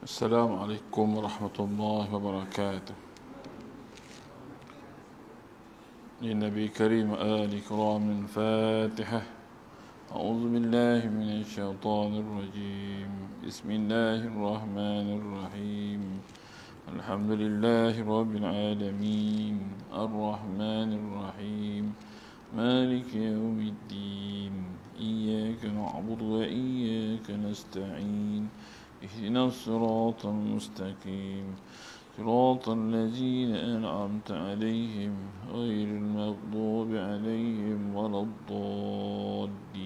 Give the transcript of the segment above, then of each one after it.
السلام عليكم ورحمة الله وبركاته. للنبي كريم آل كرام الفاتحة. أعوذ بالله من الشيطان الرجيم. بسم الله الرحمن الرحيم. الحمد لله رب العالمين الرحمن الرحيم مالك يوم الدين إياك نعبد وإياك نستعين اهدنا الصراط المستقيم صراط الذين أنعمت عليهم غير المغضوب عليهم ولا الضالين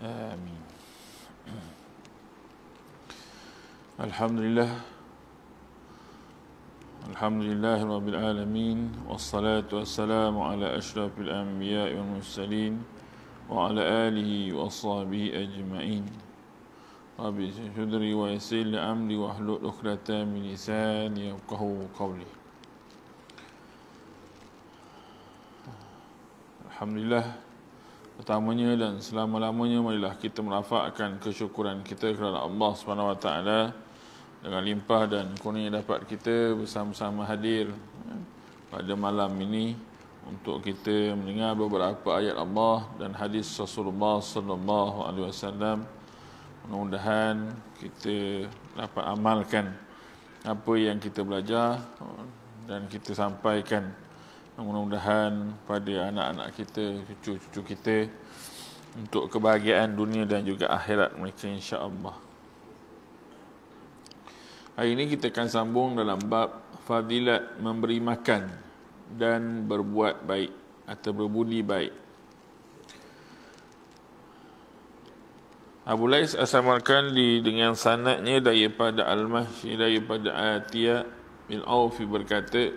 آمين. Alhamdulillah Rabbil Alamin. Wassalatu wassalamu ala ashrafil anbiya wal mursalin wa ala alihi wa ashabihi ajma'in. Rabbi sudri wa yassir li amri wa hlul 'uqdatam min lisani yafqahu qawli. Alhamdulillah, pertamanya dan selama-lamanya marilah kita merafakkan kesyukuran kita kepada Allah Subhanahu wa taala dengan limpah dan kurnia dapat kita bersama-sama hadir pada malam ini untuk kita mendengar beberapa ayat Allah dan hadis Rasulullah sallallahu alaihi wasallam. Mudah-mudahan kita dapat amalkan apa yang kita belajar dan kita sampaikan. Mudah-mudahan pada anak-anak kita, cucu-cucu kita untuk kebahagiaan dunia dan juga akhirat mereka, insya-Allah. Hari ini kita akan sambung dalam bab fadilat memberi makan dan berbuat baik atau berbudi baik. Abu Lais As-Samarkandi dengan sanadnya daripada Al-Mahshi daripada Atiyah bin Auf berkata,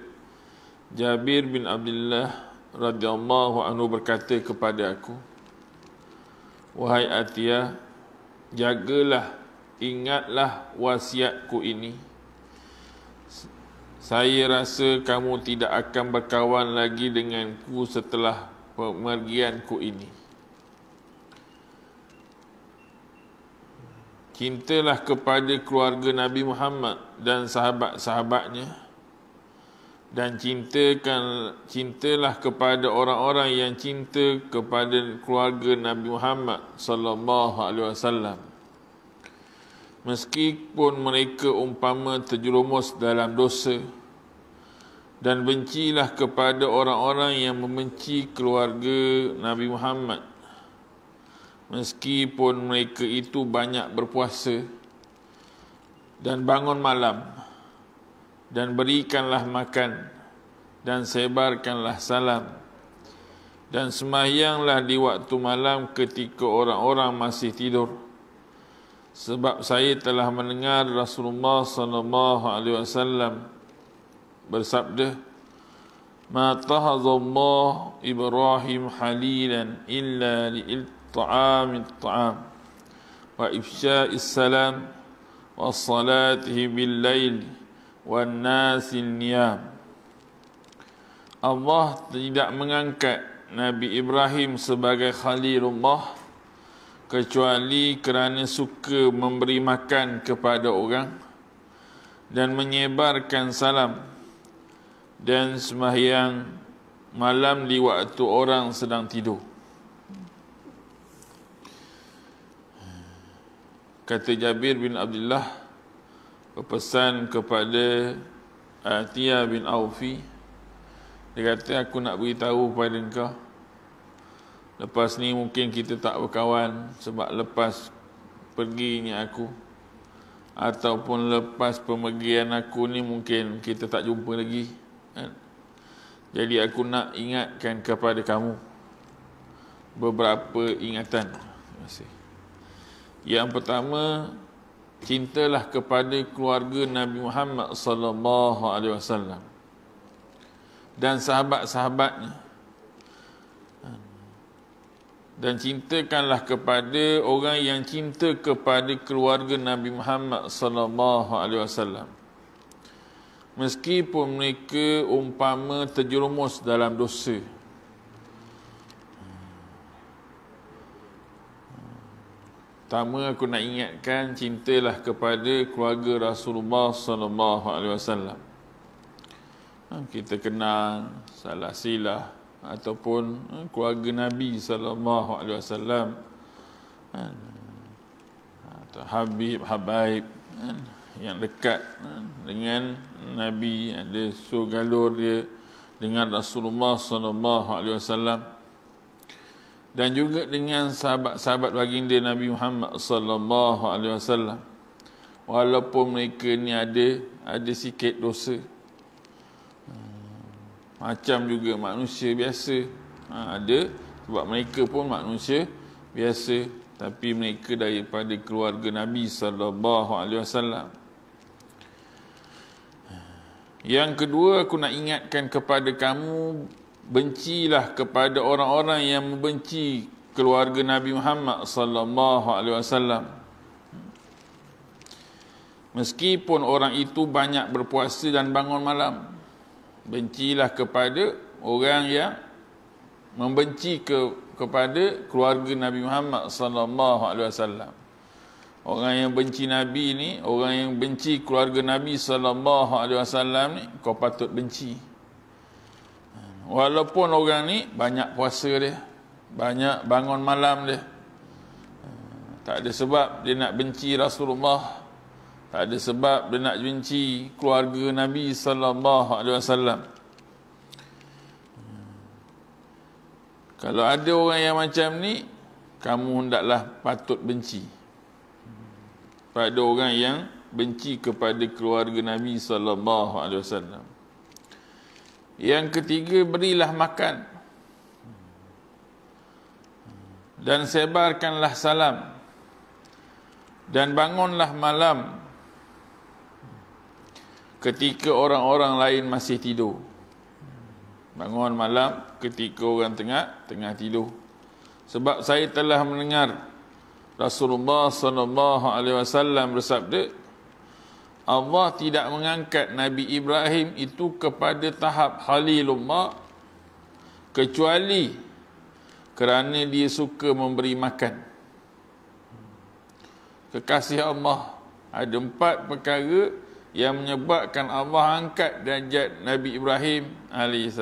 Jabir bin Abdullah radhiyallahu anhu berkata kepada aku, wahai Atiyah, jagalah, ingatlah wasiatku ini. Saya rasa kamu tidak akan berkawan lagi denganku setelah pemergianku ini. Cintalah kepada keluarga Nabi Muhammad dan sahabat-sahabatnya, dan cintalah kepada orang-orang yang cinta kepada keluarga Nabi Muhammad sallallahu alaihi wasallam, meskipun mereka umpama terjerumus dalam dosa, dan bencilah kepada orang-orang yang membenci keluarga Nabi Muhammad, meskipun mereka itu banyak berpuasa dan bangun malam, dan berikanlah makan dan sebarkanlah salam, dan sembahyanglah di waktu malam ketika orang-orang masih tidur. Sebab saya telah mendengar Rasulullah sallallahu alaihi wasallam bersabda, "Ma tahazallahu Ibrahim halilan illa li'it'amit ta'am wa ifsya'is salam wa salatihi bil lail wan nasil niyam." Allah tidak mengangkat Nabi Ibrahim sebagai Khalilullah kecuali kerana suka memberi makan kepada orang dan menyebarkan salam dan sembahyang malam di waktu orang sedang tidur. Kata Jabir bin Abdullah berpesan kepada Atiyah bin Aufi, dia kata, aku nak beritahu kepada engkau, lepas ni mungkin kita tak berkawan sebab lepas perginya aku, ataupun lepas pemergian aku ni mungkin kita tak jumpa lagi, kan? Jadi aku nak ingatkan kepada kamu beberapa ingatan. Terima kasih. Yang pertama, cintalah kepada keluarga Nabi Muhammad sallallahu alaihi wasallam dan sahabat-sahabatnya, dan cintakanlah kepada orang yang cinta kepada keluarga Nabi Muhammad sallallahu alaihi wasallam, meskipun mereka umpama terjerumus dalam dosa. Pertama aku nak ingatkan, cintalah kepada keluarga Rasulullah sallallahu alaihi wasallam. Kita kenal salah silah ataupun keluarga Nabi sallallahu alaihi wasallam, atau habaib yang dekat dengan Nabi, ada galur dia dengan Rasulullah sallallahu alaihi wasallam, dan juga dengan sahabat-sahabat baginda Nabi Muhammad sallallahu alaihi wasallam, walaupun mereka ni ada sikit dosa, macam juga manusia biasa ada, sebab mereka pun manusia biasa, tapi mereka daripada keluarga Nabi sallallahu alaihi wasallam. Yang kedua, aku nak ingatkan kepada kamu, bencilah kepada orang-orang yang membenci keluarga Nabi Muhammad sallallahu alaihi wasallam. Meskipun orang itu banyak berpuasa dan bangun malam, bencilah kepada orang yang membenci kepada keluarga Nabi Muhammad sallallahu alaihi wasallam. Orang yang benci Nabi ni, orang yang benci keluarga Nabi sallallahu alaihi wasallam ni, kau patut benci. Walaupun orang ni banyak puasa dia, banyak bangun malam dia, tak ada sebab dia nak benci Rasulullah, tak ada sebab dia nak benci keluarga Nabi sallallahu alaihi wasallam. Kalau ada orang yang macam ni, kamu hendaklah patut benci pada orang yang benci kepada keluarga Nabi sallallahu alaihi wasallam. Yang ketiga, berilah makan dan sebarkanlah salam dan bangunlah malam ketika orang-orang lain masih tidur. Bangun malam ketika orang tengah tidur. Sebab saya telah mendengar Rasulullah sallallahu alaihi wasallam bersabda, Allah tidak mengangkat Nabi Ibrahim itu kepada tahap Khalilullah kecuali kerana dia suka memberi makan. Kekasih Allah, ada 4 perkara yang menyebabkan Allah angkat darjat Nabi Ibrahim AS.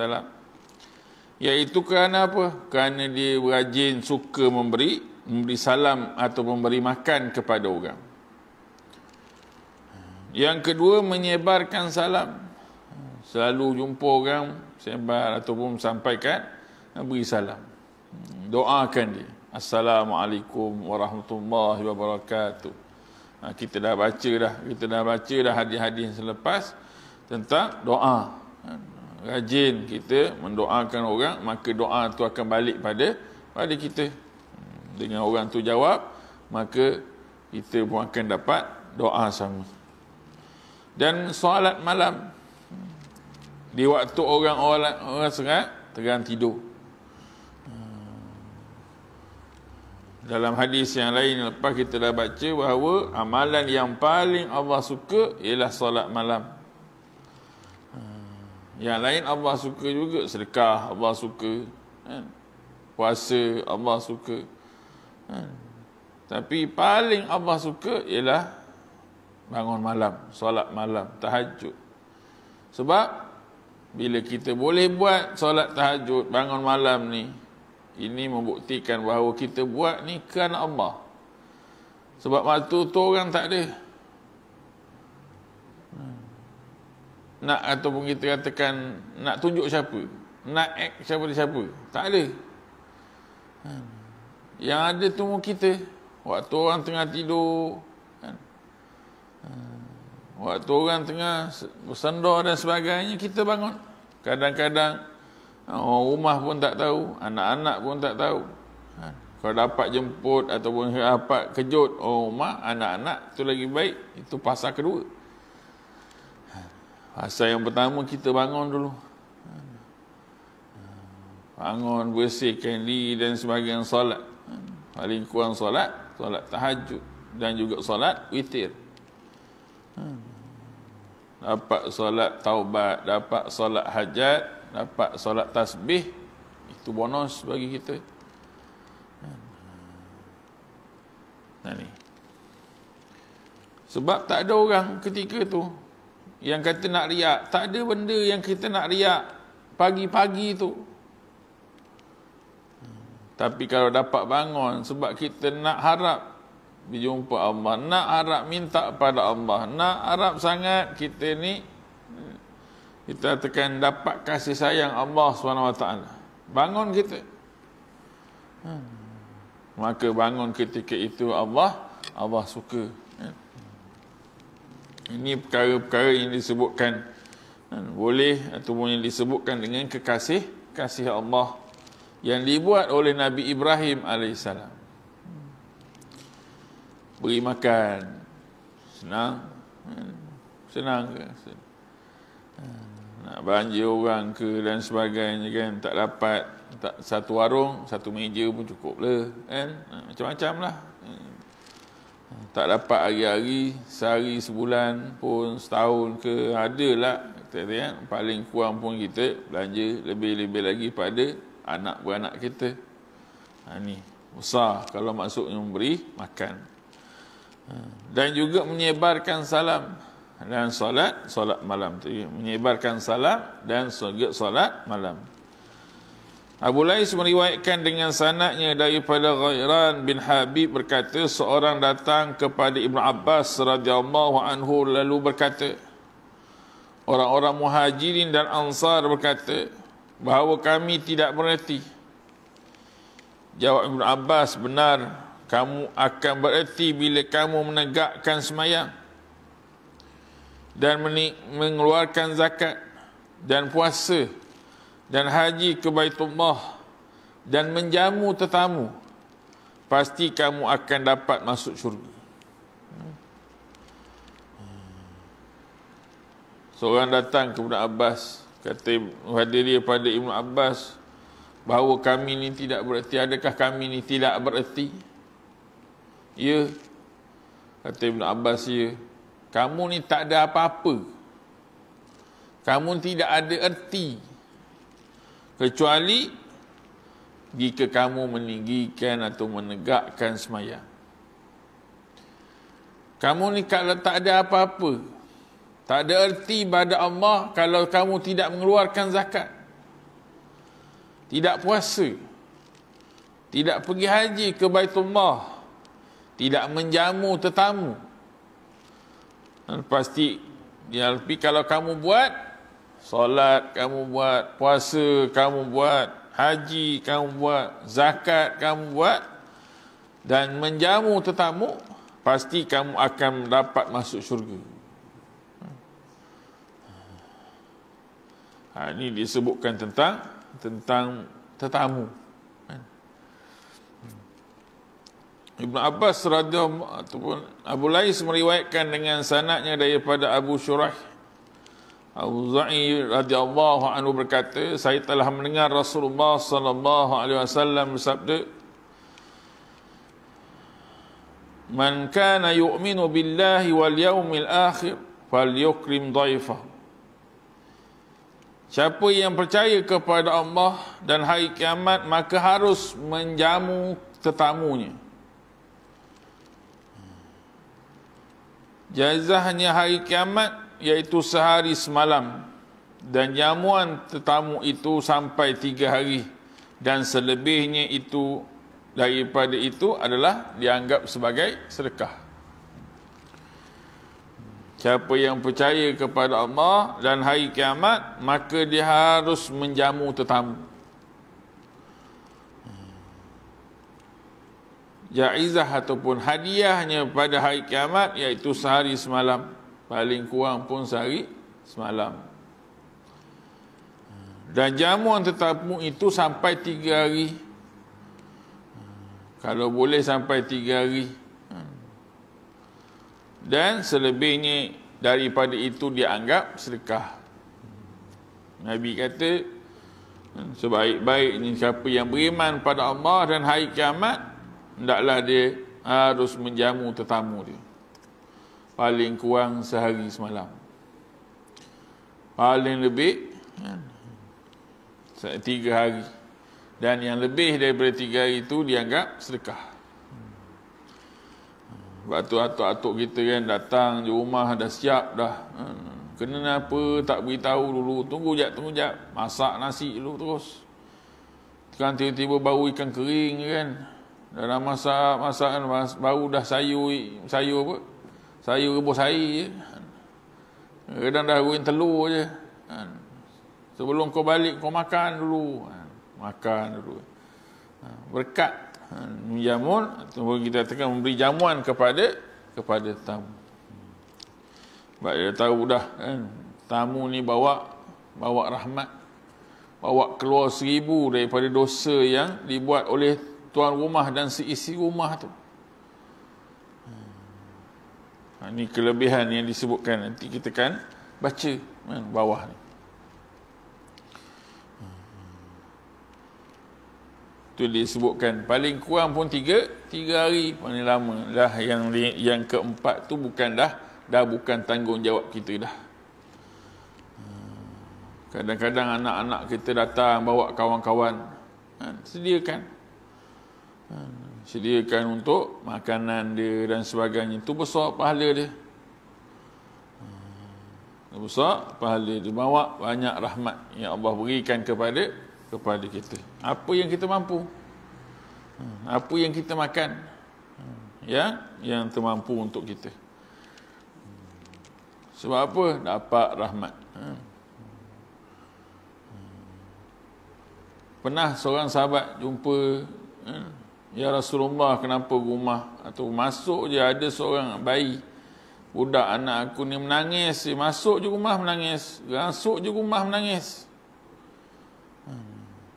Iaitu kerana apa? Kerana dia rajin, suka memberi salam atau memberi makan kepada orang. Yang kedua, menyebarkan salam. Selalu jumpa orang, sebar ataupun sampaikan, beri salam. Doakan dia. Assalamualaikum warahmatullahi wabarakatuh. Kita dah baca dah hadis-hadis selepas tentang doa. Rajin kita mendoakan orang, maka doa tu akan balik pada kita. Dengan orang tu jawab, maka kita pun akan dapat doa sama. Dan solat malam di waktu orang serat terang tidur. Dalam hadis yang lain lepas kita dah baca bahawa amalan yang paling Allah suka ialah solat malam. Yang lain Allah suka juga, sedekah Allah suka, puasa Allah suka, tapi paling Allah suka ialah bangun malam, solat malam, tahajud. Sebab bila kita boleh buat solat tahajud, bangun malam ni, ini membuktikan bahawa kita buat ni kerana Allah. Sebab waktu tu orang tak ada nak, ataupun kita katakan nak tunjuk siapa, nak act siapa, tak ada. Yang ada tu kita, waktu orang tengah tidur, waktu orang tengah bersandar dan sebagainya, kita bangun. Kadang-kadang rumah pun tak tahu, anak-anak pun tak tahu. Kalau dapat jemput ataupun dapat kejut rumah, anak-anak tu lagi baik. Itu pasal kedua. Pasal yang pertama, kita bangun dulu. Bangun, bersihkan diri dan sebagainya, solat. Paling kurang solat tahajud dan juga solat witir. Dapat solat taubat, dapat solat hajat, dapat solat tasbih, itu bonus bagi kita. Ni. Sebab tak ada orang ketika tu yang kata nak riak. Tak ada benda yang kita nak riak pagi-pagi tu. Tapi kalau dapat bangun, sebab kita nak harap berjumpa Allah, nak harap minta pada Allah, nak harap sangat kita ni, kita akan dapat kasih sayang Allah SWT. Bangun kita. Maka bangun ketika itu Allah suka. Ini perkara-perkara yang disebutkan boleh ataupun yang disebutkan dengan kasih Allah yang dibuat oleh Nabi Ibrahim alaihissalam. Beri makan senang ke? Nak belanja orang ke dan sebagainya kan, tak dapat, tak satu warung, satu meja pun cukup lah kan, macam-macam lah. Tak dapat hari-hari, sehari, sebulan pun, setahun ke, adalah kan? Paling kurang pun kita belanja lebih-lebih lagi pada anak beranak kita. Ni besar kalau maksudnya memberi makan. Dan juga menyebarkan salam dan solat malam tu, menyebarkan salam dan solat malam. Abu Lais meriwayatkan dengan sanadnya daripada Ghairan bin Habib berkata, seorang datang kepada Ibnu Abbas radhiyallahu anhu lalu berkata, orang-orang Muhajirin dan Ansar berkata bahawa kami tidak bererti. Jawab Ibnu Abbas, benar, kamu akan bererti bila kamu menegakkan sembahyang dan mengeluarkan zakat dan puasa dan haji ke Baitullah dan menjamu tetamu, pasti kamu akan dapat masuk syurga. Seorang datang kepada Abbas, kata hadiri pada Ibnu Abbas bahawa kami ni tidak bererti. Adakah kami ni tidak bererti? Ya. Kata Ibnu Abbas, ya. Kamu ni tak ada apa-apa. Kamu tidak ada erti, kecuali jika kamu meninggikan atau menegakkan sembahyang. Kamu ni kalau tak ada apa-apa, tak ada erti pada Allah kalau kamu tidak mengeluarkan zakat, tidak puasa, tidak pergi haji ke Baitullah, tidak menjamu tetamu. Pasti tapi kalau kamu buat solat, kamu buat puasa, kamu buat haji, kamu buat zakat, kamu buat dan menjamu tetamu, pasti kamu akan dapat masuk syurga. Ini disebutkan tentang tetamu. Ibnu Abbas radhiyallahu ataupun Abu Lais meriwayatkan dengan sanadnya daripada Abu Shuraih Al-Auza'i radhiyallahu anhu berkata, saya telah mendengar Rasulullah sallallahu alaihi wasallam bersabda, man kana yu'minu billahi wal yawmil akhir falyukrim dhaifahu. Siapa yang percaya kepada Allah dan hari kiamat, maka harus menjamu tetamunya. Jazahnya hari kiamat iaitu sehari semalam, dan jamuan tetamu itu sampai 3 hari, dan selebihnya itu daripada itu adalah dianggap sebagai sedekah. Siapa yang percaya kepada Allah dan hari kiamat, maka dia harus menjamu tetamu. Jaizah ataupun hadiahnya pada hari kiamat iaitu sehari semalam, paling kurang pun sehari semalam. Dan jamuan tetamu itu sampai 3 hari. Kalau boleh sampai 3 hari. Dan selebihnya daripada itu dianggap sedekah. Nabi kata, sebaik-baiknya siapa yang beriman pada Allah dan hari kiamat, hendaklah dia harus menjamu tetamu dia. Paling kurang sehari semalam. Paling lebih 3 hari. Dan yang lebih daripada 3 hari itu dianggap sedekah. Sebab tu atuk-atuk kita kan datang je rumah dah siap dah. Kenapa tak beritahu dulu? Tunggu jap. Masak nasi dulu terus. Kan tiba-tiba bau ikan kering kan. Dalam masak kan baru dah sayur apa? Sayur rebus air je. Kadang dah goreng telur je. Sebelum kau balik kau makan dulu. Makan dulu. Berkat menjamun, kita katakan memberi jamuan kepada tamu. Sebab dia tahu dah kan, tamu ni bawa rahmat, bawa keluar 1000 daripada dosa yang dibuat oleh tuan rumah dan seisi rumah tu. Ini kelebihan yang disebutkan, nanti kita kan baca bawah ni. Tu disebutkan paling kurang pun 3 hari paling lama lah. Yang keempat tu bukan dah bukan tanggungjawab kita dah. Kadang-kadang anak-anak kita datang bawa kawan-kawan, sediakan untuk makanan dia dan sebagainya. Itu besar pahala dia. Besar pahala dia, bawa banyak rahmat yang Allah berikan kepada kita. Apa yang kita mampu, apa yang kita makan, yang termampu untuk kita. Sebab apa? Dapat rahmat. Pernah seorang sahabat jumpa, ya Rasulullah, kenapa rumah atau masuk je ada seorang bayi, budak anak aku ni menangis, masuk je rumah menangis, masuk je rumah menangis.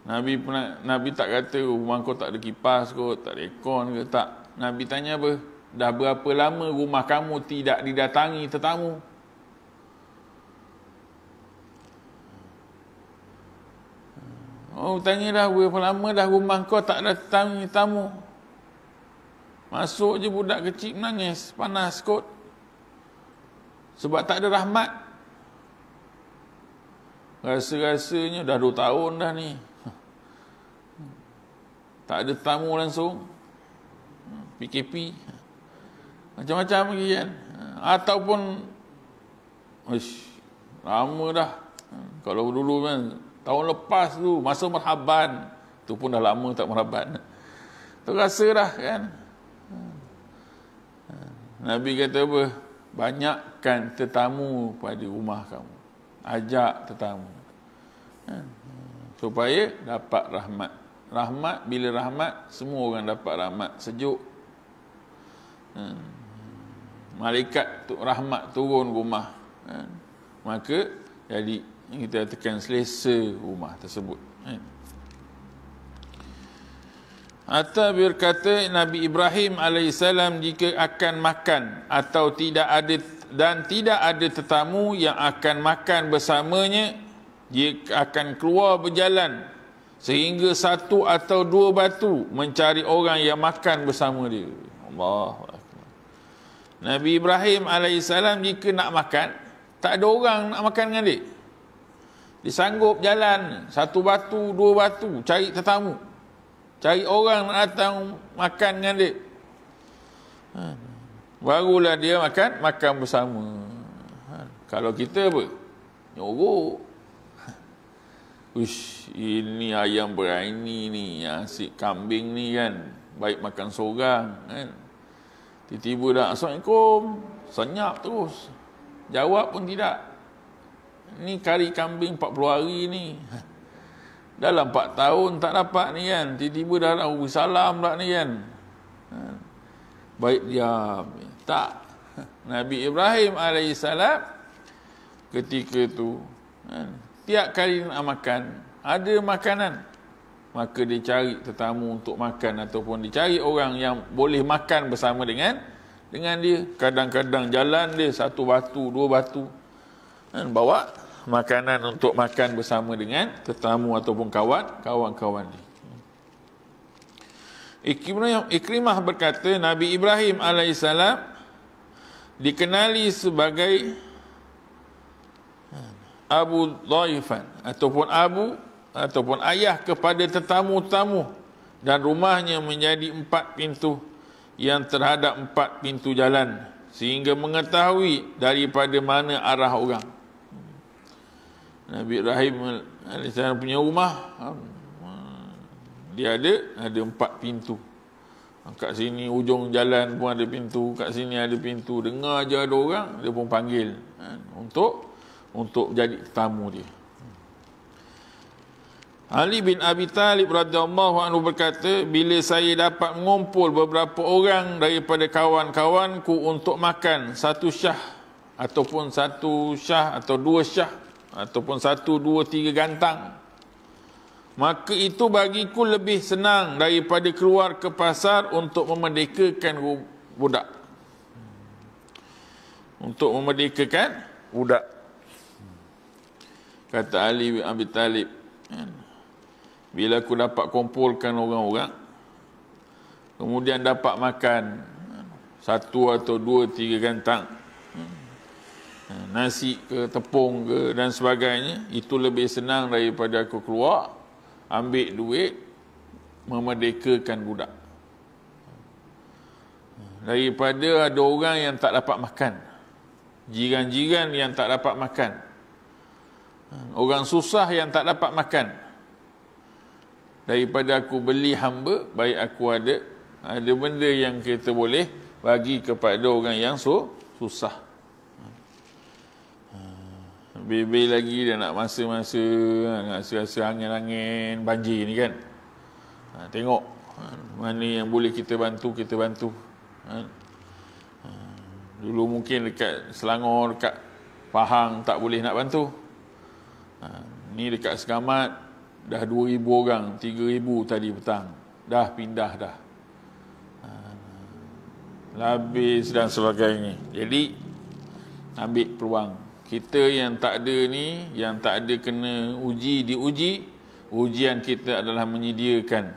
Nabi tak kata rumah kau tak ada kipas kot, tak ada aircon ke, tak. Nabi tanya apa? Dah berapa lama rumah kamu tidak didatangi tetamu? Oh, tanya dah berapa lama dah rumah kau tak ada tetamu. Masuk je budak kecil menangis, panas kot. Sebab tak ada rahmat. Rasa-rasanya dah 2 tahun dah ni. Tak ada tamu langsung. PKP. Macam-macam lagi kan. Ataupun lama dah. Kalau dulu kan, tahun lepas tu, masa marhaban. Tu pun dah lama tak marhaban. Tu rasa dah kan. Nabi kata apa? Banyakkan tetamu pada rumah kamu. Ajak tetamu. Supaya dapat rahmat. Rahmat, bila rahmat, semua orang dapat rahmat. Sejuk. Malaikat rahmat turun rumah. Maka jadi kita katakan selesa rumah tersebut. Atau berkata Nabi Ibrahim AS, jika akan makan atau tidak ada tetamu yang akan makan bersamanya, dia akan keluar berjalan sehingga 1 atau 2 batu mencari orang yang makan bersama dia. Allahu Akbar. Nabi Ibrahim AS jika nak makan, tak ada orang nak makan dengan dia. Dia sanggup jalan 1 batu, 2 batu, cari tetamu, cari orang nak datang makan dengan dia. Barulah dia makan bersama. Kalau kita apa? Nyorok. Ini ayam berani ni, asyik kambing ni kan, baik makan seorang kan. Tiba-tiba dah Assalamualaikum, senyap terus, jawab pun tidak. Ni kari kambing 40 hari ni, dalam 4 tahun tak dapat ni kan. Tiba-tiba dah beri salam tak ni kan. Baik diam. Tak. Nabi Ibrahim AS ketika tu tiap kali nak makan, ada makanan, maka dia cari tetamu untuk makan, ataupun dia cari orang yang boleh makan bersama dengan dia. Kadang-kadang jalan dia 1 batu, 2 batu, bawa makanan untuk makan bersama dengan tetamu ataupun kawan-kawan dia. Ikrimah berkata Nabi Ibrahim AS dikenali sebagai Abu Dhaifan, ataupun ayah kepada tetamu-tetamu, dan rumahnya menjadi 4 pintu. yang terhadap 4 pintu jalan, sehingga mengetahui daripada mana arah orang. Nabi Ibrahim AS punya rumah, dia ada 4 pintu. Kat sini ujung jalan pun ada pintu, kat sini ada pintu. Dengar je ada orang, dia pun panggil untuk jadi tetamu dia. Ali bin Abi Talib radhiyallahu anhu berkata, bila saya dapat mengumpul beberapa orang daripada kawan-kawanku untuk makan satu syah atau 2 syah ataupun 1, 2, 3 gantang, maka itu bagiku lebih senang daripada keluar ke pasar untuk memerdekakan budak. Untuk memerdekakan budak. Kata Ali bin Abi Talib, bila aku dapat kumpulkan orang-orang, kemudian dapat makan 1 atau 2, 3 gantang, nasi ke, tepung ke dan sebagainya, itu lebih senang daripada aku keluar ambil duit memerdekakan budak. Daripada ada orang yang tak dapat makan, jiran-jiran yang tak dapat makan, orang susah yang tak dapat makan, daripada aku beli hamba, baik aku ada benda yang kita boleh bagi kepada orang yang susah. Lebih lagi dia nak masa-masa angin-angin banjir ni kan. Tengok mana yang boleh kita bantu, kita bantu. Dulu mungkin dekat Selangor, dekat Pahang tak boleh nak bantu. Ni dekat Segamat dah 2,000 orang, 3,000 tadi petang. Dah pindah dah. Habis dan sebagainya. Jadi ambil peluang. Kita yang tak ada ni, yang tak ada kena diuji. Ujian kita adalah menyediakan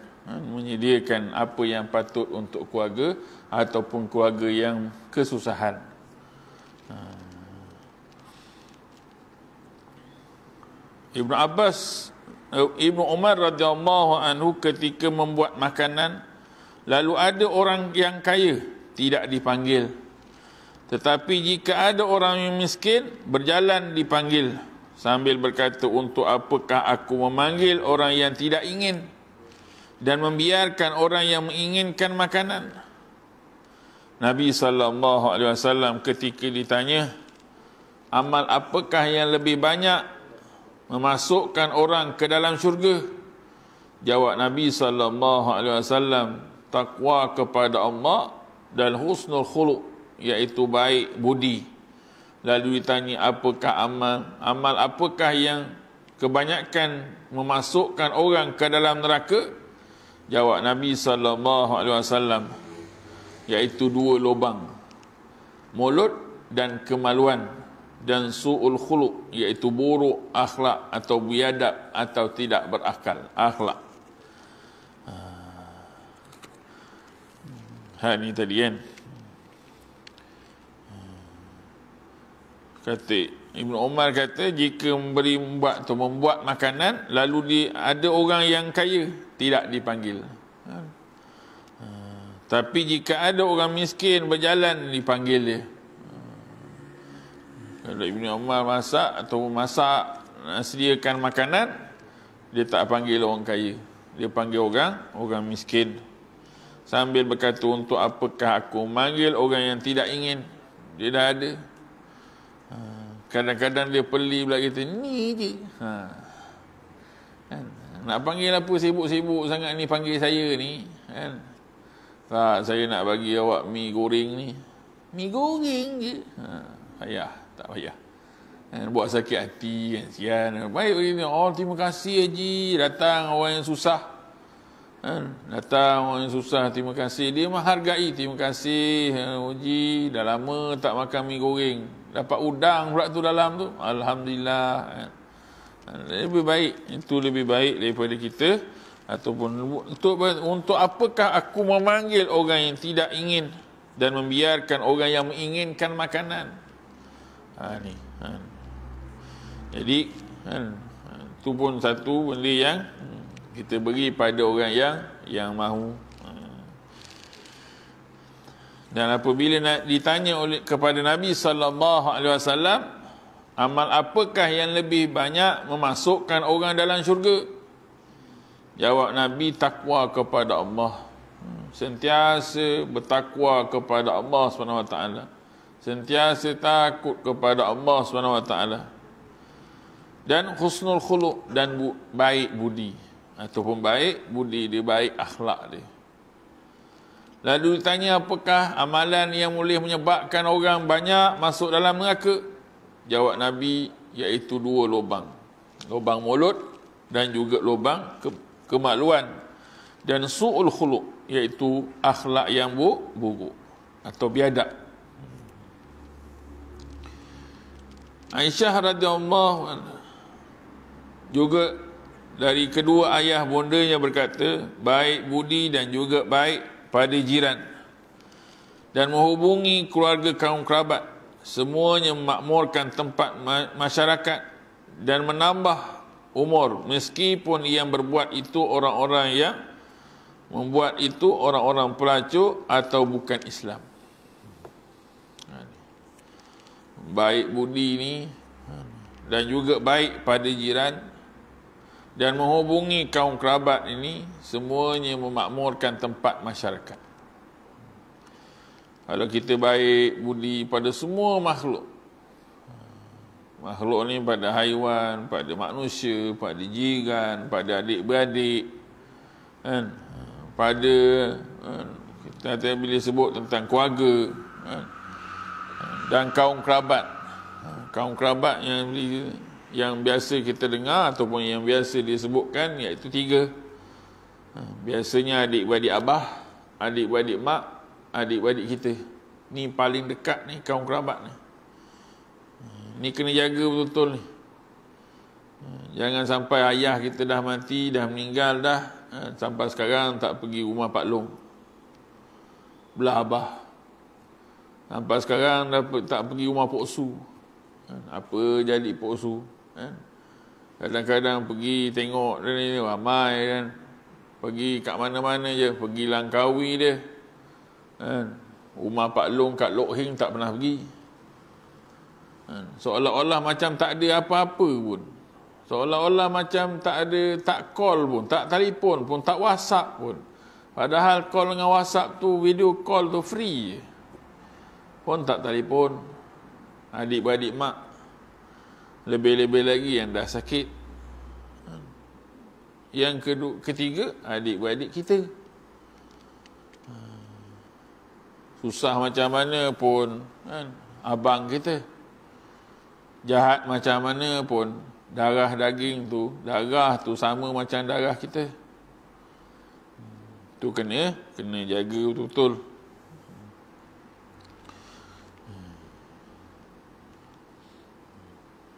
apa yang patut untuk keluarga ataupun keluarga yang kesusahan. Ibnu Umar radhiyallahu anhu ketika membuat makanan, lalu ada orang yang kaya tidak dipanggil, tetapi jika ada orang yang miskin berjalan dipanggil, sambil berkata, untuk apakah aku memanggil orang yang tidak ingin dan membiarkan orang yang menginginkan makanan? Nabi SAW ketika ditanya, amal apakah yang lebih banyak memasukkan orang ke dalam syurga? Jawab Nabi SAW, takwa kepada Allah dan husnul khuluq, iaitu baik budi. Lalu ditanya, apakah amal apakah yang kebanyakan memasukkan orang ke dalam neraka? Jawab Nabi SAW, iaitu 2 lubang, mulut dan kemaluan, dan su'ul khuluq, iaitu buruk akhlak atau biadab atau tidak berakal akhlak. Ni tadi kan. Kata Ibnu Umar kata, jika membuat makanan, lalu ada orang yang kaya tidak dipanggil. Tapi jika ada orang miskin berjalan, dipanggil dia. Kalau Ibnu Umar masak sediakan makanan, dia tak panggil orang kaya, dia panggil orang miskin, sambil berkata, untuk apakah aku manggil orang yang tidak ingin? Dia dah ada. Kadang-kadang dia peli pula, kata ni je. Nak panggil apa sibuk-sibuk sangat ni, panggil saya ni kan? Tak, saya nak bagi awak mi goreng ni. Mi goreng je. Payah, tak payah. Buat sakit hati kan, sian. Baik begini, oh terima kasih Haji, datang orang yang susah. Datang orang yang susah, terima kasih. Dia menghargai, terima kasih Haji, dah lama tak makan mi goreng. Dapat udang pula tu dalam tu, alhamdulillah. Lebih baik, itu lebih baik daripada kita. Ataupun untuk apakah aku memanggil orang yang tidak ingin dan membiarkan orang yang menginginkan makanan? Jadi itu pun satu benda yang kita beri pada orang yang mahu. Dan apabila ditanya kepada Nabi sallallahu alaihi wasallam, amal apakah yang lebih banyak memasukkan orang dalam syurga? Jawab Nabi, takwa kepada Allah. Sentiasa bertakwa kepada Allah Subhanahu wa taala. Sentiasa takut kepada Allah Subhanahu wa taala. Dan husnul khuluq, dan baik budi, ataupun baik budi dia, baik akhlak dia. Lalu ditanya apakah amalan yang boleh menyebabkan orang banyak masuk dalam neraka? Jawab Nabi, iaitu 2 lubang. Lubang mulut dan juga lubang kemaluan. Dan su'ul khuluq, iaitu akhlak yang buruk atau biadab. Aisyah radhiyallahu anha juga dari kedua ayah bondanya berkata, baik budi dan juga baik pada jiran, dan menghubungi keluarga kaum kerabat, semuanya memakmurkan tempat masyarakat dan menambah umur, meskipun yang berbuat itu orang-orang yang membuat itu orang-orang pelacur atau bukan Islam. Baik budi ni dan juga baik pada jiran dan menghubungi kaum kerabat ini, semuanya memakmurkan tempat masyarakat. Kalau kita baik budi pada semua makhluk, makhluk ni pada haiwan, pada manusia, pada jiran, pada adik-beradik, kan? Pada kita bila sebut tentang keluarga, kan? Dan kaum kerabat. Kaum kerabat yang biasa kita dengar ataupun yang biasa disebutkan, iaitu 3. Biasanya adik-beradik abah, adik-beradik mak, adik-beradik kita. Ni paling dekat ni kaum kerabat ni. Ni kena jaga betul-betul ni. Jangan sampai ayah kita dah mati, dah meninggal dah, sampai sekarang tak pergi rumah Pak Long, belah abah. Sampai sekarang dah tak pergi rumah Pok Su. Apa jadi Pok Su? Kadang-kadang pergi tengok dia ni ramai kan. Pergi kat mana-mana je, pergi Langkawi dia. Rumah Pak Long kat Lok Hing tak pernah pergi. Seolah-olah macam tak ada apa-apa pun. Seolah-olah macam tak ada, tak call pun, tak telefon pun, tak WhatsApp pun. Padahal call dengan WhatsApp tu, video call tu free je. Pun tak telefon. Adik-beradik mak, lebih-lebih lagi yang dah sakit. Yang ketiga, adik-beradik kita. Susah macam mana pun, kan? Abang kita. Jahat macam mana pun, darah daging tu, darah tu sama macam darah kita. Tu kena jaga betul-betul.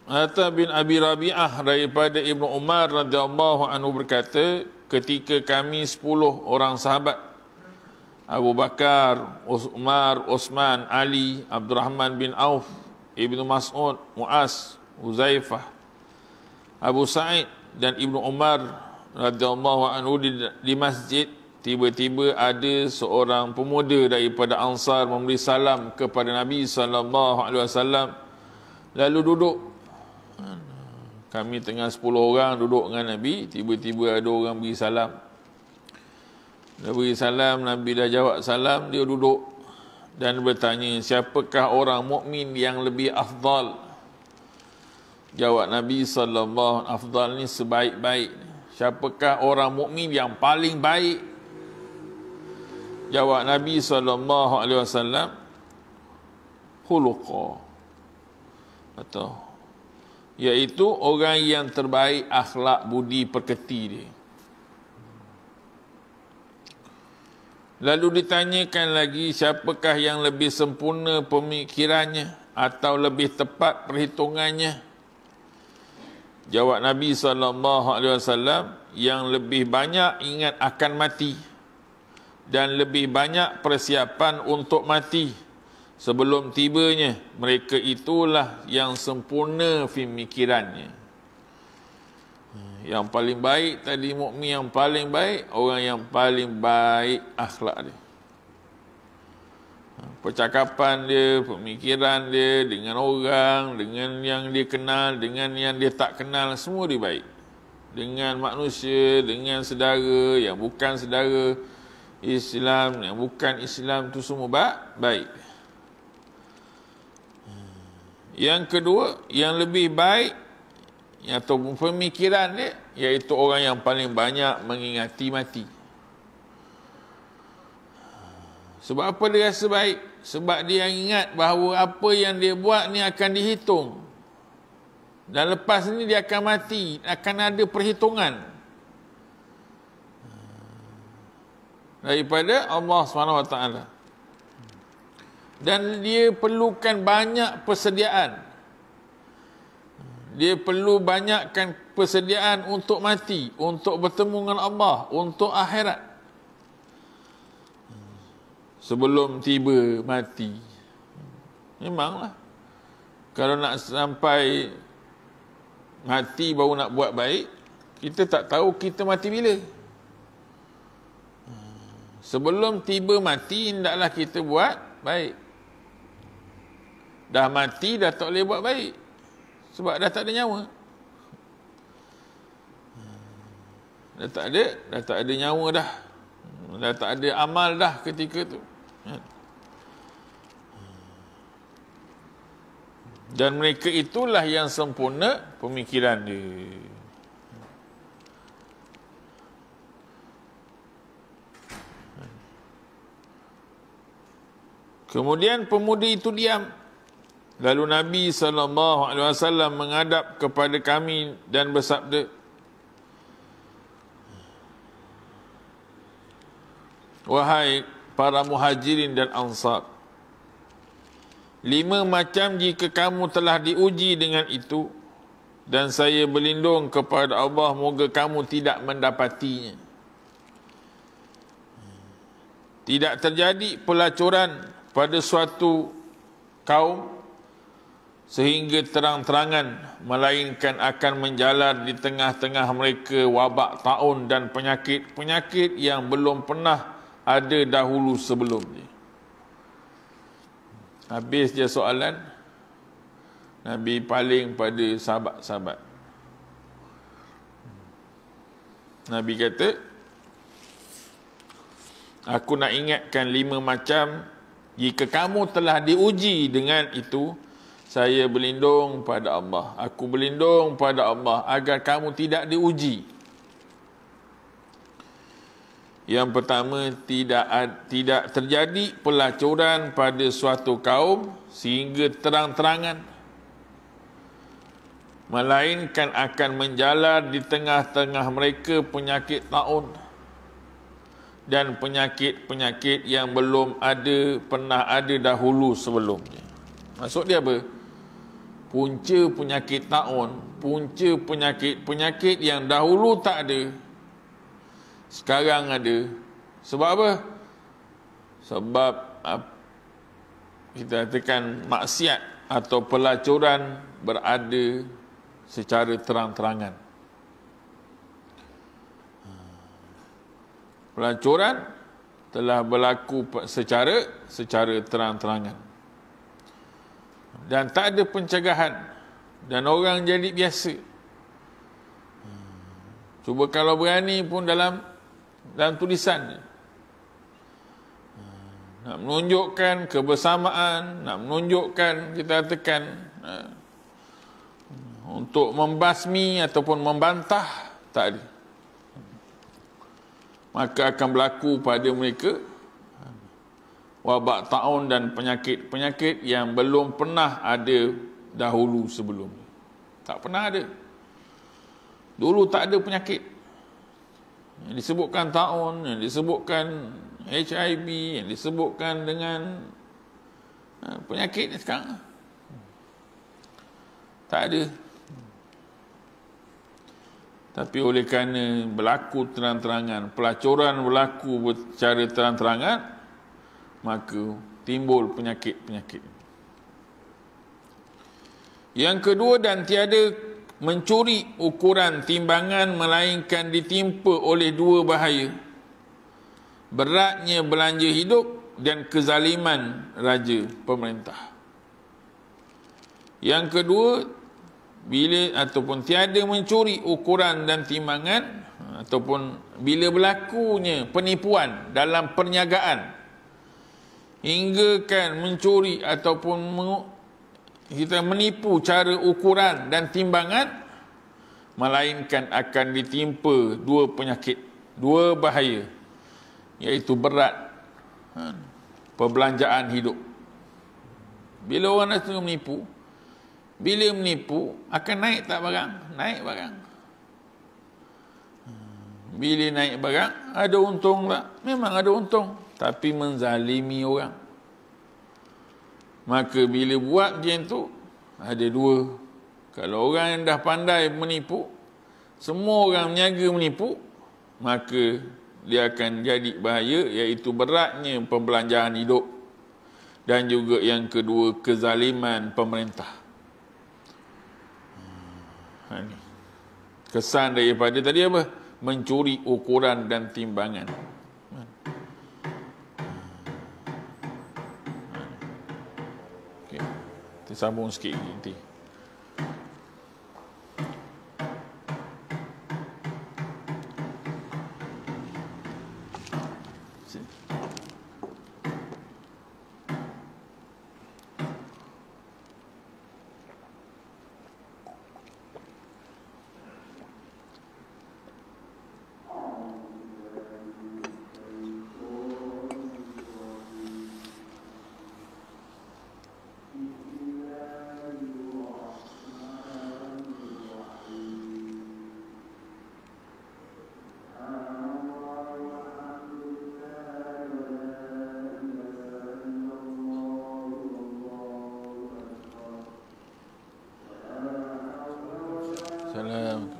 Atta bin Abi Rabi'ah daripada Ibnu Umar radhiyallahu anhu berkata, ketika kami 10 orang sahabat, Abu Bakar, Umar, Osman, Ali, Abdurrahman bin Auf, Ibnu Mas'ud, Mu'az, Huzaifah, Abu Sa'id dan Ibnu Umar radhiyallahu anhu di masjid, tiba-tiba ada seorang pemuda daripada Ansar memberi salam kepada Nabi sallallahu alaihi wasallam, lalu duduk. Kami tengah 10 orang duduk dengan Nabi, tiba-tiba ada orang beri salam. Dia beri salam, Nabi dah jawab salam, dia duduk dan bertanya, siapakah orang mukmin yang lebih afdal? Jawab Nabi sallallahu alaihi wasallam, afdal ni sebaik-baik. Siapakah orang mukmin yang paling baik? Jawab Nabi sallallahu alaihi wasallam, khuluqa, atau iaitu orang yang terbaik akhlak budi pekerti dia. Lalu ditanyakan lagi, siapakah yang lebih sempurna pemikirannya atau lebih tepat perhitungannya? Jawab Nabi SAW, yang lebih banyak ingat akan mati dan lebih banyak persiapan untuk mati sebelum tibanya. Mereka itulah yang sempurna pemikirannya. Yang paling baik tadi mukmin, yang paling baik orang yang paling baik akhlak dia. percakapan dia, pemikiran dia dengan orang, dengan yang dia kenal, dengan yang dia tak kenal, semua dia baik. Dengan manusia, dengan saudara yang bukan saudara Islam, yang bukan Islam, tu semua baik. Yang kedua, yang lebih baik atau pemikiran dia, iaitu orang yang paling banyak mengingati mati. Sebab apa dia rasa baik? Sebab dia ingat bahawa apa yang dia buat ni akan dihitung. Dan lepas ni dia akan mati, akan ada perhitungan daripada Allah SWT. Dan dia perlukan banyak persediaan. Dia perlu banyakkan persediaan untuk mati, untuk bertemu dengan Allah, untuk akhirat. Sebelum tiba mati. Memanglah. Kalau nak sampai mati baru nak buat baik, kita tak tahu kita mati bila. Sebelum tiba mati, hendaklah kita buat baik. Dah mati, dah tak boleh buat baik. Sebab dah tak ada nyawa. Dah tak ada nyawa dah. Dah tak ada amal dah ketika tu. Dan mereka itulah yang sempurna pemikiran dia. Kemudian pemudi itu diam. Lalu Nabi SAW menghadap kepada kami dan bersabda, "Wahai para muhajirin dan ansar, 5 macam jika kamu telah diuji dengan itu, dan saya berlindung kepada Allah moga kamu tidak mendapatinya. Tidak terjadi pelacuran pada suatu kaum sehingga terang-terangan, melainkan akan menjalar di tengah-tengah mereka wabak taun dan penyakit-penyakit yang belum pernah ada dahulu sebelumnya." Habis je soalan. Nabi paling pada sahabat-sahabat. Nabi kata, "Aku nak ingatkan 5 macam, jika kamu telah diuji dengan itu, saya berlindung pada Allah. Aku berlindung pada Allah agar kamu tidak diuji." Yang pertama, tidak terjadi pelacuran pada suatu kaum sehingga terang-terangan, melainkan akan menjalar di tengah-tengah mereka penyakit taun dan penyakit-penyakit yang belum pernah ada dahulu sebelumnya. Maksud dia apa? Punca penyakit taun, punca penyakit-penyakit yang dahulu tak ada, sekarang ada. Sebab apa? Sebab kita katakan maksiat atau pelacuran berada secara terang-terangan. Pelacuran telah berlaku secara terang-terangan. Dan tak ada pencegahan. Dan orang jadi biasa. Cuba kalau berani pun dalam tulisan, nak menunjukkan kebersamaan, nak menunjukkan, kita katakan, untuk membasmi ataupun membantah, tak ada. Maka akan berlaku pada mereka wabak taun dan penyakit-penyakit yang belum pernah ada dahulu sebelum. Tak pernah ada. Dulu tak ada penyakit. Yang disebutkan taun, yang disebutkan HIV, yang disebutkan dengan penyakit ni sekarang. Tak ada. Tapi oleh kerana berlaku terang-terangan, pelacuran berlaku secara terang-terangan, maka timbul penyakit-penyakit. Yang kedua, dan tiada mencuri ukuran timbangan melainkan ditimpa oleh 2 bahaya. Beratnya belanja hidup dan kezaliman raja pemerintah. Yang kedua, bila ataupun tiada mencuri ukuran dan timbangan, ataupun bila berlakunya penipuan dalam perniagaan hingga kan mencuri ataupun kita menipu cara ukuran dan timbangan, melainkan akan ditimpa dua penyakit, dua bahaya, iaitu berat perbelanjaan hidup. Bila orang nak menipu, bila menipu akan naik tak barang? Naik barang. Bila naik barang, ada untung tak? Memang ada untung, tapi menzalimi orang. Maka bila buat macam tu, ada dua. Kalau orang yang dah pandai menipu, semua orang meniaga menipu, maka dia akan jadi bahaya, iaitu beratnya pembelanjaan hidup. Dan juga yang kedua, kezaliman pemerintah. Kesan daripada tadi apa? Mencuri ukuran dan timbangan. Okay. Kita sambung sikit nanti. Salam.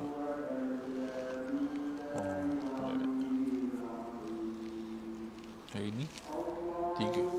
Hari ini 3.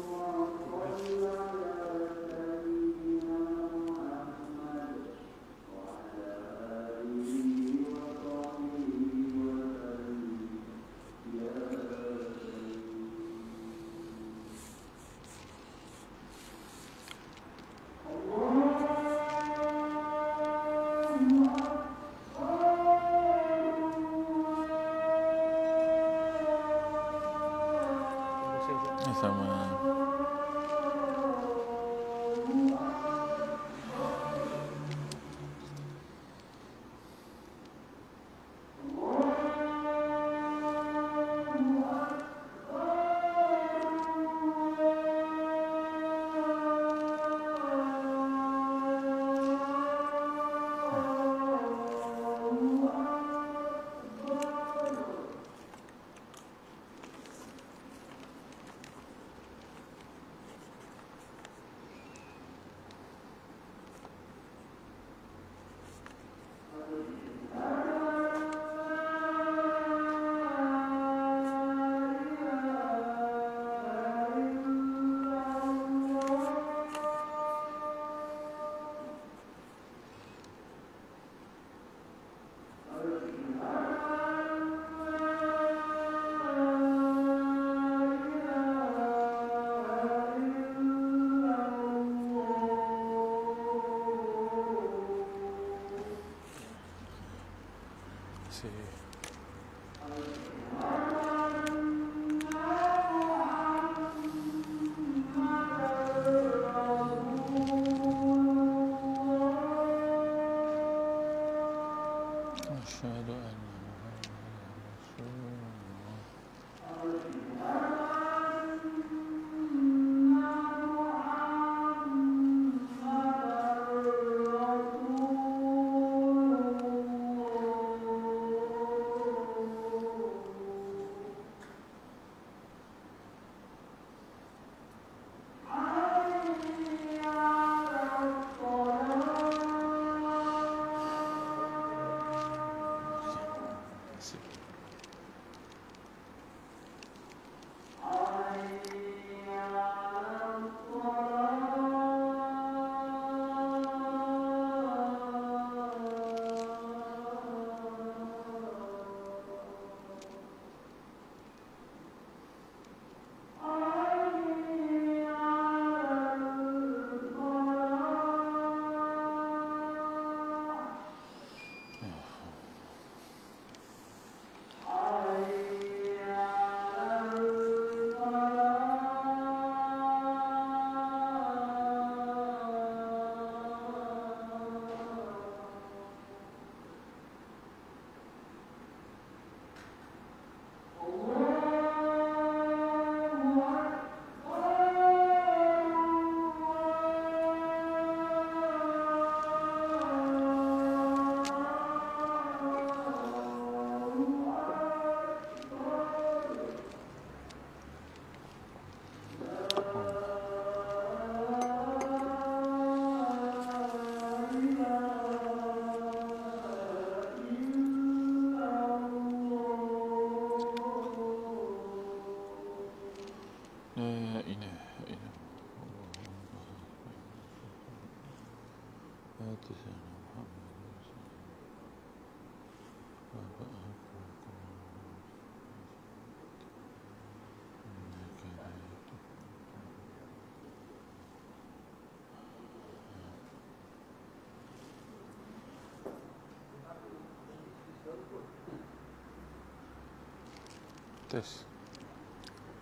Tes.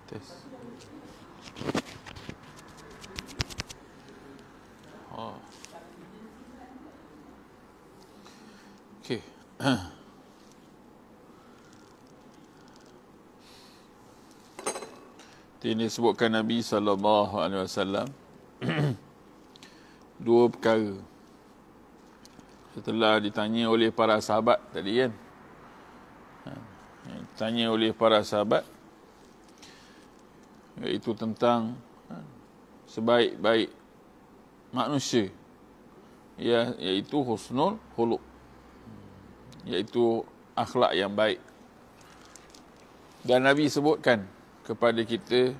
Tes. Oh. Okey. Ini disebutkan Nabi SAW dua perkara. Setelah ditanya oleh para sahabat tadi kan, ditanya oleh para sahabat, iaitu tentang sebaik-baik manusia, iaitu husnul khuluq, iaitu akhlak yang baik. Dan Nabi sebutkan kepada kita,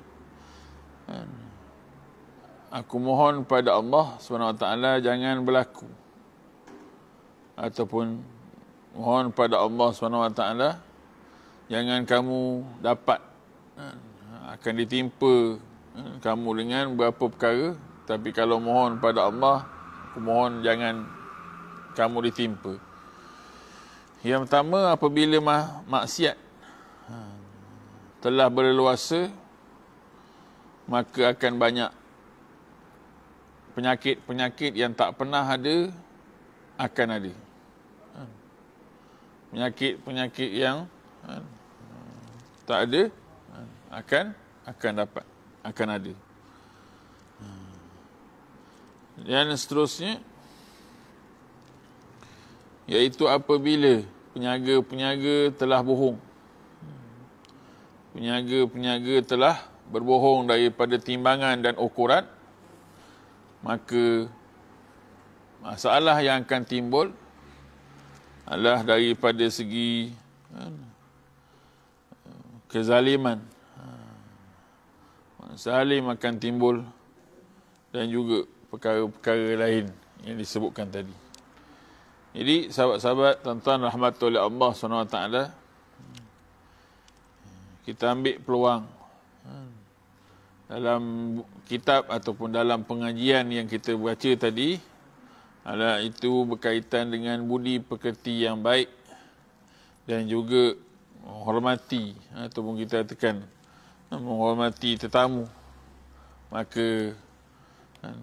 aku mohon pada Allah SWT jangan berlaku, ataupun mohon pada Allah SWT jangan kamu dapat, akan ditimpa kamu dengan beberapa perkara, tapi kalau mohon pada Allah, aku mohon jangan kamu ditimpa. Yang pertama, apabila maksiat telah berleluasa, maka akan banyak penyakit-penyakit yang tak pernah ada akan ada. Penyakit-penyakit yang tak ada akan ada. Dan seterusnya, iaitu apabila penyaga-penyaga telah bohong. Penyaga-penyaga telah berbohong daripada timbangan dan ukuran, maka masalah yang akan timbul adalah daripada segi kezaliman. Zalim akan timbul, dan juga perkara-perkara lain yang disebutkan tadi. Jadi sahabat-sahabat tuan-tuan rahmat oleh Allah SWT, kita ambil peluang dalam kitab ataupun dalam pengajian yang kita baca tadi, adalah itu berkaitan dengan budi pekerti yang baik dan juga menghormati, ataupun kita katakan menghormati tetamu. Maka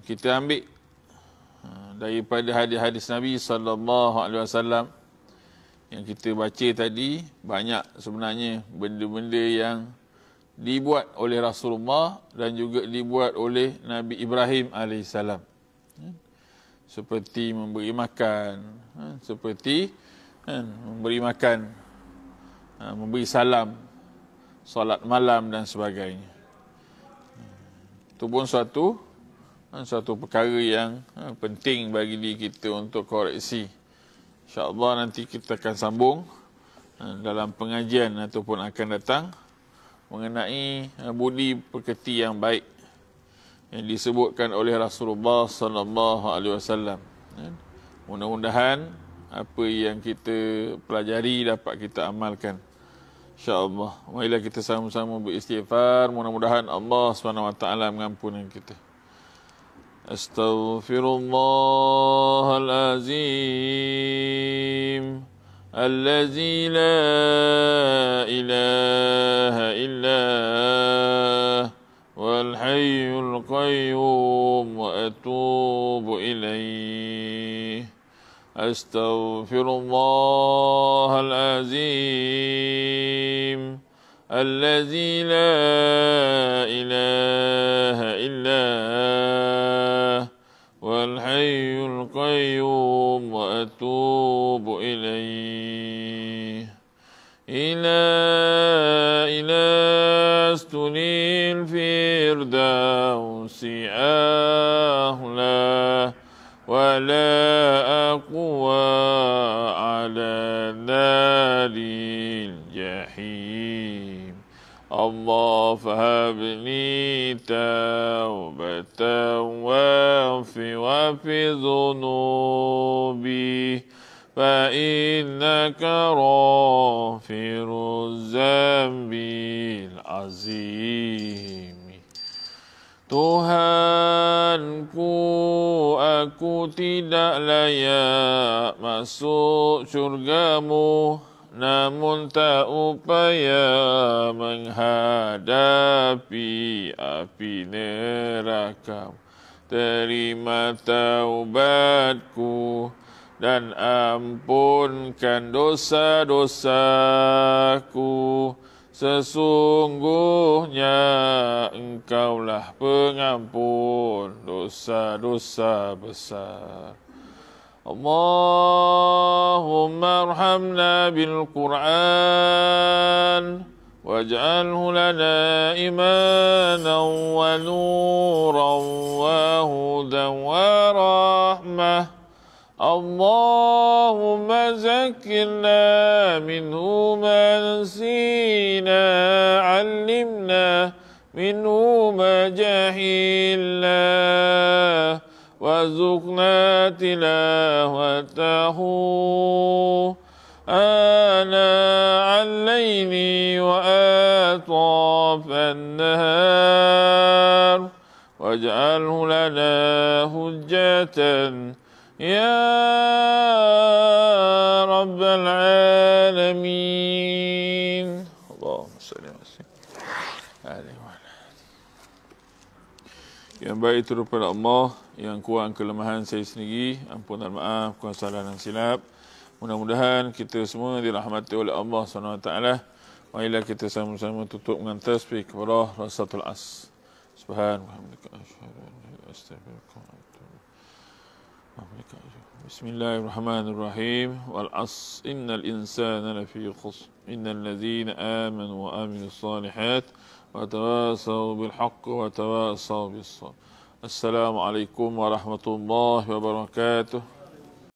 kita ambil daripada hadis-hadis Nabi SAW yang kita baca tadi, banyak sebenarnya benda-benda yang dibuat oleh Rasulullah dan juga dibuat oleh Nabi Ibrahim AS. Seperti memberi makan, memberi salam, solat malam dan sebagainya. Itu pun suatu perkara yang penting bagi diri kita untuk koreksi. InsyaAllah nanti kita akan sambung dalam pengajian ataupun akan datang mengenai budi pekerti yang baik yang disebutkan oleh Rasulullah SAW. Mudah-mudahan apa yang kita pelajari dapat kita amalkan, InsyaAllah. Marilah kita sama-sama beristighfar. Mudah-mudahan Allah SWT mengampuni kita. Astaghfirullahalazim allazi la ilaha illa wal hayyul qayyum wa atubu ilaih. Astaghfirullahalazim allazi la ilaha illa wal hayyul qayyum wa atubu ilaih. ila astunil firdausi ahla wa la aqwa ala naril jahim. Allah fahabni taubatan wa fi الذنوب فإنك غافر الذنب العظيم. Tuhanku, aku tidak layak masuk syurgamu, namun tak upaya menghadapi api neraka. Terima taubatku dan ampunkan dosa-dosaku. Sesungguhnya Engkaulah pengampun dosa-dosa besar. Allahumma arhamna bil Qur'an waj'alhu lana imanan wa nuran wa hudan wa rahmah. Allahumma zakkirna minhu ma nasina, 'allimna minhu ma jahilna, warzuqna tilawatahu ana al-layli wa atrafan nahar, waj'alhu lana hujjatan ya Rabbal Alamin. Allahumma salli ala Sayyidina. Yang baik itu daripada Allah, yang kurang kelemahan saya sendiri, ampunan maaf, kesalahan dan silap. Mudah-mudahan kita semua dirahmati oleh Allah SWT. Marilah kita sama-sama tutup dengan tasbih kepada Rasatul As. Subhanallah. Bismillahirrahmanirrahim. Wal as innal insana lafi khusr innal ladzina amanu wa amilus solihat wa tawasaw bil haqq wa tawasaw bis sabr. Assalamualaikum warahmatullahi wabarakatuh.